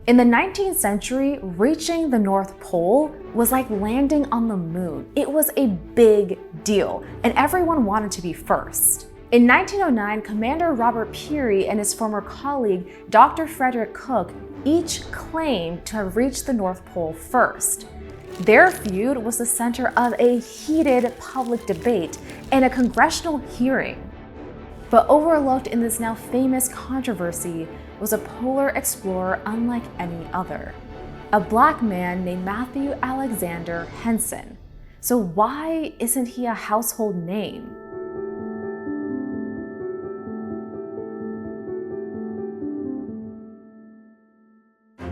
In the 19th century, reaching the North Pole was like landing on the moon. It was a big deal, and everyone wanted to be first. In 1909, Commander Robert Peary and his former colleague, Dr. Frederick Cook, each claimed to have reached the North Pole first. Their feud was the center of a heated public debate and a congressional hearing. But overlooked in this now famous controversy was a polar explorer unlike any other, a Black man named Matthew Alexander Henson. So why isn't he a household name?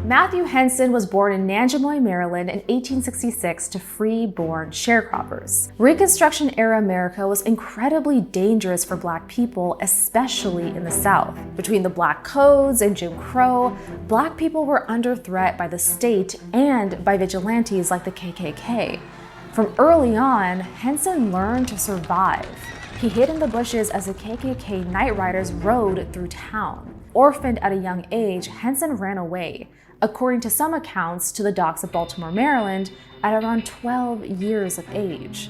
Matthew Henson was born in Nanjemoy, Maryland in 1866 to free-born sharecroppers. Reconstruction-era America was incredibly dangerous for Black people, especially in the South. Between the Black Codes and Jim Crow, Black people were under threat by the state and by vigilantes like the KKK. From early on, Henson learned to survive. He hid in the bushes as the KKK night riders rode through town. Orphaned at a young age, Henson ran away, according to some accounts, to the docks of Baltimore, Maryland, at around 12 years of age.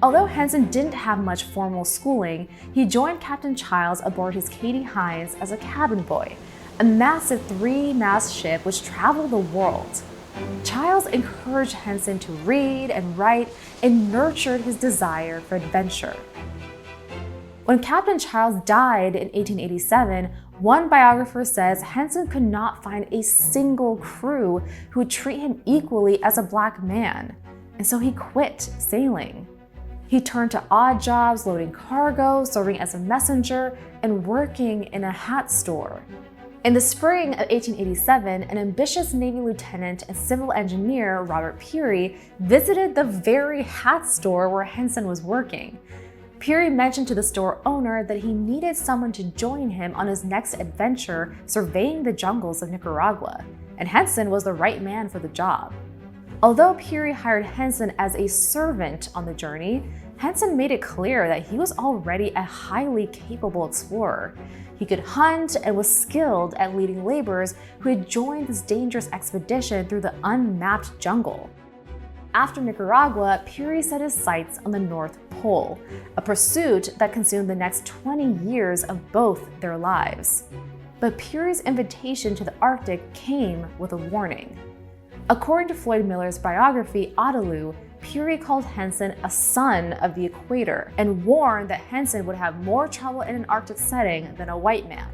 Although Henson didn't have much formal schooling, he joined Captain Childs aboard his Katy Hines as a cabin boy, a massive 3-mast ship which traveled the world. Childs encouraged Henson to read and write and nurtured his desire for adventure. When Captain Childs died in 1887, one biographer says Henson could not find a single crew who would treat him equally as a Black man, and so he quit sailing. He turned to odd jobs loading cargo, serving as a messenger, and working in a hat store. In the spring of 1887, an ambitious Navy lieutenant and civil engineer, Robert Peary, visited the very hat store where Henson was working. Peary mentioned to the store owner that he needed someone to join him on his next adventure surveying the jungles of Nicaragua, and Henson was the right man for the job. Although Peary hired Henson as a servant on the journey, Henson made it clear that he was already a highly capable explorer. He could hunt and was skilled at leading laborers who had joined this dangerous expedition through the unmapped jungle. After Nicaragua, Peary set his sights on the North Pole, a pursuit that consumed the next 20 years of both their lives. But Peary's invitation to the Arctic came with a warning. According to Floyd Miller's biography, Ootah, Peary called Henson a son of the equator and warned that Henson would have more trouble in an Arctic setting than a white man.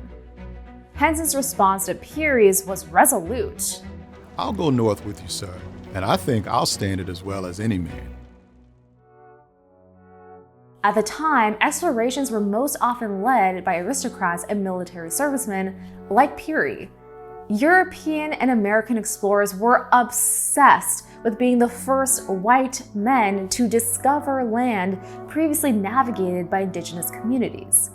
Henson's response to Peary's was resolute. "I'll go north with you, sir, and I think I'll stand it as well as any man." At the time, explorations were most often led by aristocrats and military servicemen like Peary. European and American explorers were obsessed with being the first white men to discover land previously navigated by indigenous communities.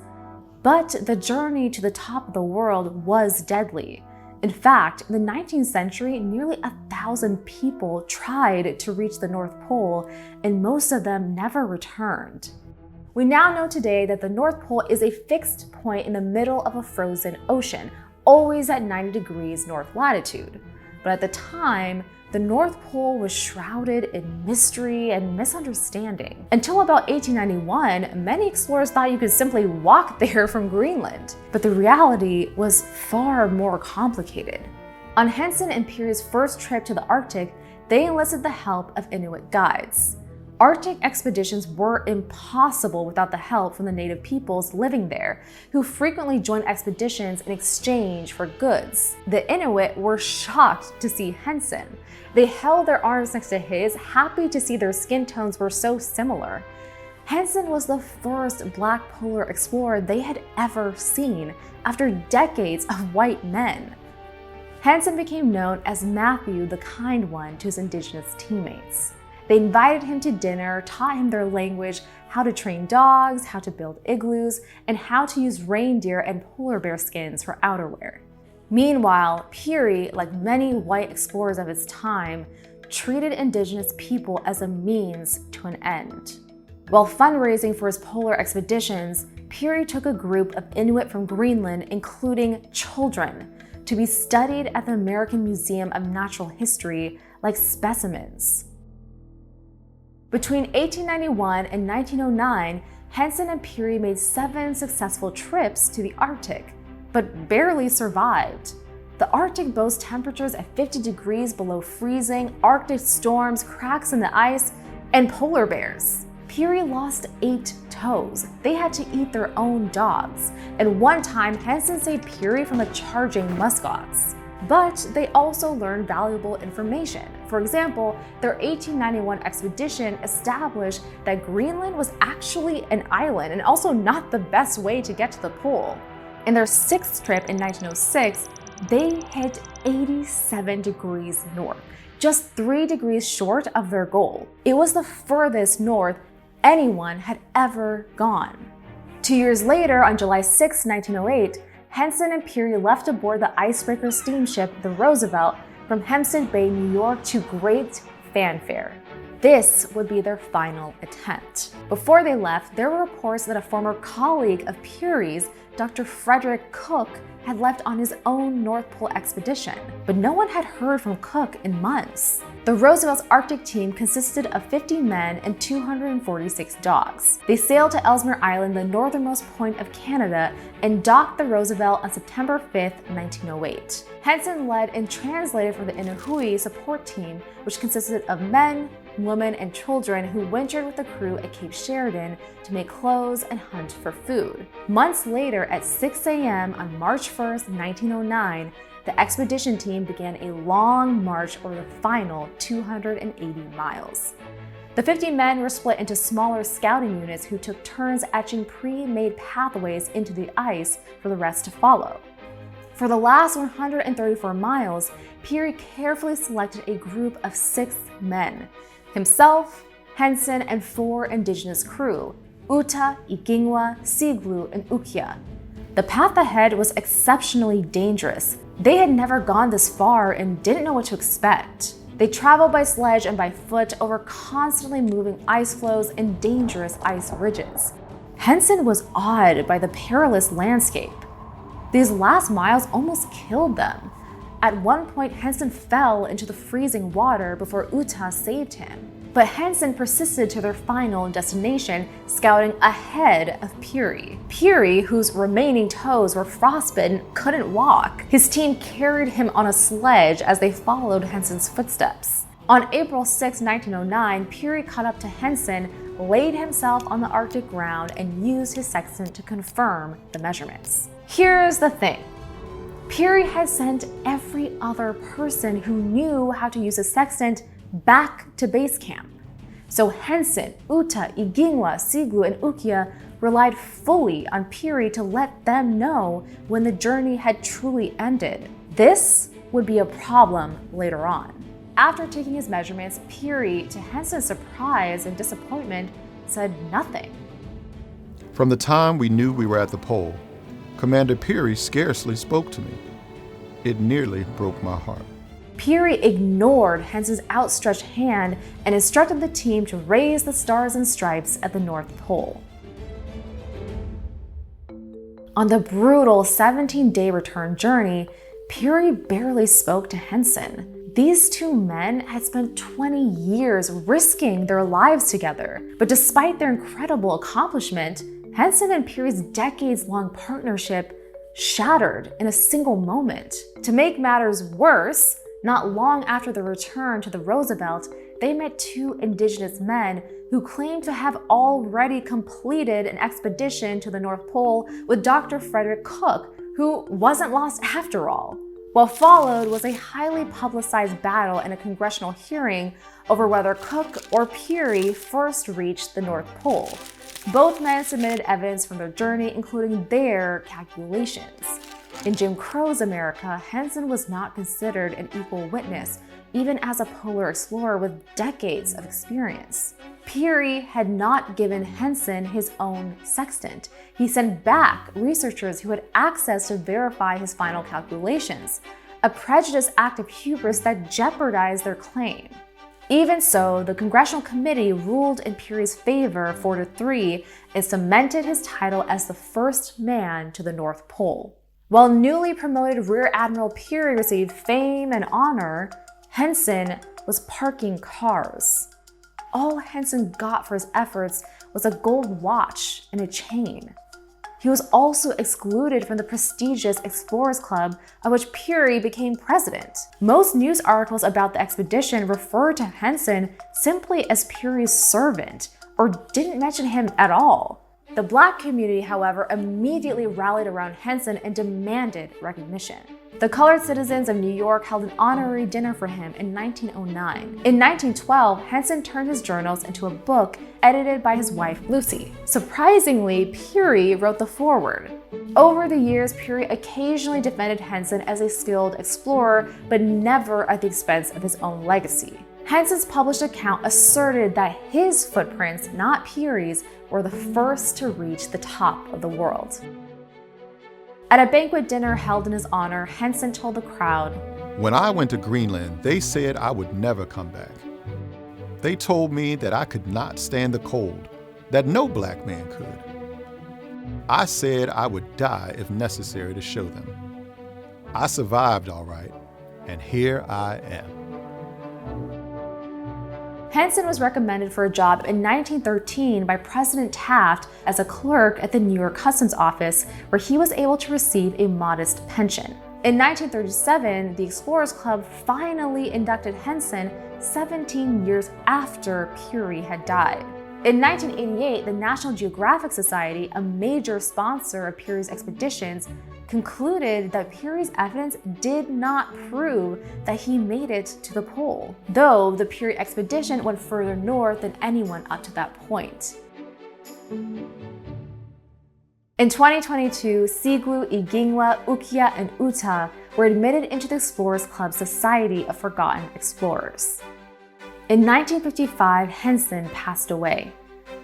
But the journey to the top of the world was deadly. In fact, in the 19th century, nearly 1,000 people tried to reach the North Pole, and most of them never returned. We now know today that the North Pole is a fixed point in the middle of a frozen ocean, always at 90 degrees north latitude. But at the time, the North Pole was shrouded in mystery and misunderstanding. Until about 1891, many explorers thought you could simply walk there from Greenland. But the reality was far more complicated. On Henson and Peary's first trip to the Arctic, they enlisted the help of Inuit guides. Arctic expeditions were impossible without the help from the native peoples living there, who frequently joined expeditions in exchange for goods. The Inuit were shocked to see Henson. They held their arms next to his, happy to see their skin tones were so similar. Henson was the first Black polar explorer they had ever seen, after decades of white men. Henson became known as Matthew the Kind One to his indigenous teammates. They invited him to dinner, taught him their language, how to train dogs, how to build igloos, and how to use reindeer and polar bear skins for outerwear. Meanwhile, Peary, like many white explorers of his time, treated indigenous people as a means to an end. While fundraising for his polar expeditions, Peary took a group of Inuit from Greenland, including children, to be studied at the American Museum of Natural History like specimens. Between 1891 and 1909, Henson and Peary made 7 successful trips to the Arctic, but barely survived. The Arctic boasts temperatures at 50 degrees below freezing, Arctic storms, cracks in the ice, and polar bears. Peary lost 8 toes. They had to eat their own dogs. And one time, Henson saved Peary from the charging muskox. But they also learned valuable information. For example, their 1891 expedition established that Greenland was actually an island and also not the best way to get to the pole. In their 6th trip in 1906, they hit 87 degrees north, just 3 degrees short of their goal. It was the furthest north anyone had ever gone. 2 years later, on July 6, 1908, Henson and Peary left aboard the icebreaker steamship, the Roosevelt, from Hempstead Bay, New York, to great fanfare. This would be their final attempt. Before they left, there were reports that a former colleague of Peary's, Dr. Frederick Cook, had left on his own North Pole expedition, but no one had heard from Cook in months. The Roosevelt's Arctic team consisted of 50 men and 246 dogs. They sailed to Ellesmere Island, the northernmost point of Canada, and docked the Roosevelt on September 5, 1908. Henson led and translated for the Inuit support team, which consisted of men, women, and children who wintered with the crew at Cape Sheridan to make clothes and hunt for food. Months later, at 6 a.m. on March 1, 1909, the expedition team began a long march over the final 280 miles. The 50 men were split into smaller scouting units who took turns etching pre-made pathways into the ice for the rest to follow. For the last 134 miles, Peary carefully selected a group of 6 men: himself, Henson, and 4 indigenous crew: Ootah, Egingwah, Seegloo, and Ooqueah. The path ahead was exceptionally dangerous. They had never gone this far and didn't know what to expect. They traveled by sledge and by foot over constantly moving ice floes and dangerous ice ridges. Henson was awed by the perilous landscape. These last miles almost killed them. At one point, Henson fell into the freezing water before Ootah saved him. But Henson persisted to their final destination, scouting ahead of Peary. Peary, whose remaining toes were frostbitten, couldn't walk. His team carried him on a sledge as they followed Henson's footsteps. On April 6, 1909, Peary caught up to Henson, laid himself on the Arctic ground, and used his sextant to confirm the measurements. Here's the thing. Peary had sent every other person who knew how to use a sextant back to base camp. So Henson, Ootah, Egingwah, Seegloo, and Ooqueah relied fully on Peary to let them know when the journey had truly ended. This would be a problem later on. After taking his measurements, Peary, to Henson's surprise and disappointment, said nothing. From the time we knew we were at the pole, Commander Peary scarcely spoke to me. It nearly broke my heart. Peary ignored Henson's outstretched hand and instructed the team to raise the stars and stripes at the North Pole. On the brutal 17-day return journey, Peary barely spoke to Henson. These 2 men had spent 20 years risking their lives together, but despite their incredible accomplishment, Henson and Peary's decades-long partnership shattered in a single moment. To make matters worse, not long after the return to the Roosevelt, they met 2 indigenous men who claimed to have already completed an expedition to the North Pole with Dr. Frederick Cook, who wasn't lost after all. What followed was a highly publicized battle in a congressional hearing over whether Cook or Peary first reached the North Pole. Both men submitted evidence from their journey, including their calculations. In Jim Crow's America, Henson was not considered an equal witness, even as a polar explorer with decades of experience. Peary had not given Henson his own sextant. He sent back researchers who had access to verify his final calculations, a prejudiced act of hubris that jeopardized their claim. Even so, the Congressional Committee ruled in Peary's favor 4-3 and cemented his title as the first man to the North Pole. While newly promoted Rear Admiral Peary received fame and honor, Henson was parking cars. All Henson got for his efforts was a gold watch and a chain. He was also excluded from the prestigious Explorers Club, of which Peary became president. Most news articles about the expedition refer to Henson simply as Peary's servant, or didn't mention him at all. The Black community, however, immediately rallied around Henson and demanded recognition. The colored citizens of New York held an honorary dinner for him in 1909. In 1912, Henson turned his journals into a book edited by his wife, Lucy. Surprisingly, Peary wrote the foreword. Over the years, Peary occasionally defended Henson as a skilled explorer, but never at the expense of his own legacy. Henson's published account asserted that his footprints, not Peary's, were the first to reach the top of the world. At a banquet dinner held in his honor, Henson told the crowd, "When I went to Greenland, they said I would never come back. They told me that I could not stand the cold, that no Black man could. I said I would die if necessary to show them. I survived all right, and here I am." Henson was recommended for a job in 1913 by President Taft as a clerk at the New York Customs Office, where he was able to receive a modest pension. In 1937, the Explorers Club finally inducted Henson 17 years after Peary had died. In 1988, the National Geographic Society, a major sponsor of Peary's expeditions, concluded that Peary's evidence did not prove that he made it to the pole, though the Peary expedition went further north than anyone up to that point. In 2022, Seegloo, Egingwah, Ooqueah, and Ootah were admitted into the Explorers Club Society of Forgotten Explorers. In 1955, Henson passed away.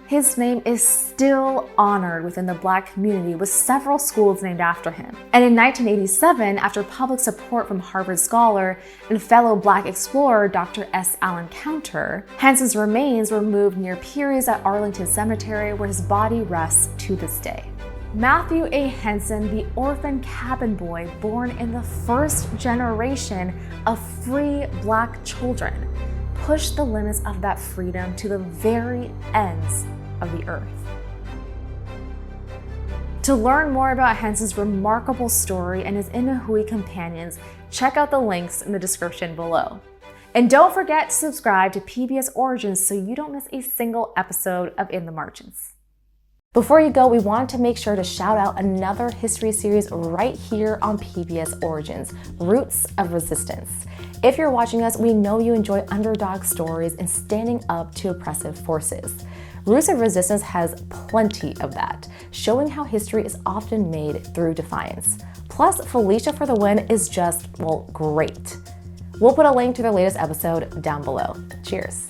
His name is still honored within the Black community, with several schools named after him. And in 1987, after public support from Harvard scholar and fellow Black explorer Dr. S. Allen Counter, Henson's remains were moved near Peary's at Arlington Cemetery, where his body rests to this day. Matthew A. Henson, the orphan cabin boy born in the first generation of free Black children, pushed the limits of that freedom to the very ends of the earth. To learn more about Henson's remarkable story and his Inuit companions, check out the links in the description below. And don't forget to subscribe to PBS Origins so you don't miss a single episode of In the Margins. Before you go, we wanted to make sure to shout out another history series right here on PBS Origins, Roots of Resistance. If you're watching us, we know you enjoy underdog stories and standing up to oppressive forces. Roots of Resistance has plenty of that, showing how history is often made through defiance. Plus, Felicia for the win is just, well, great. We'll put a link to the latest episode down below. Cheers.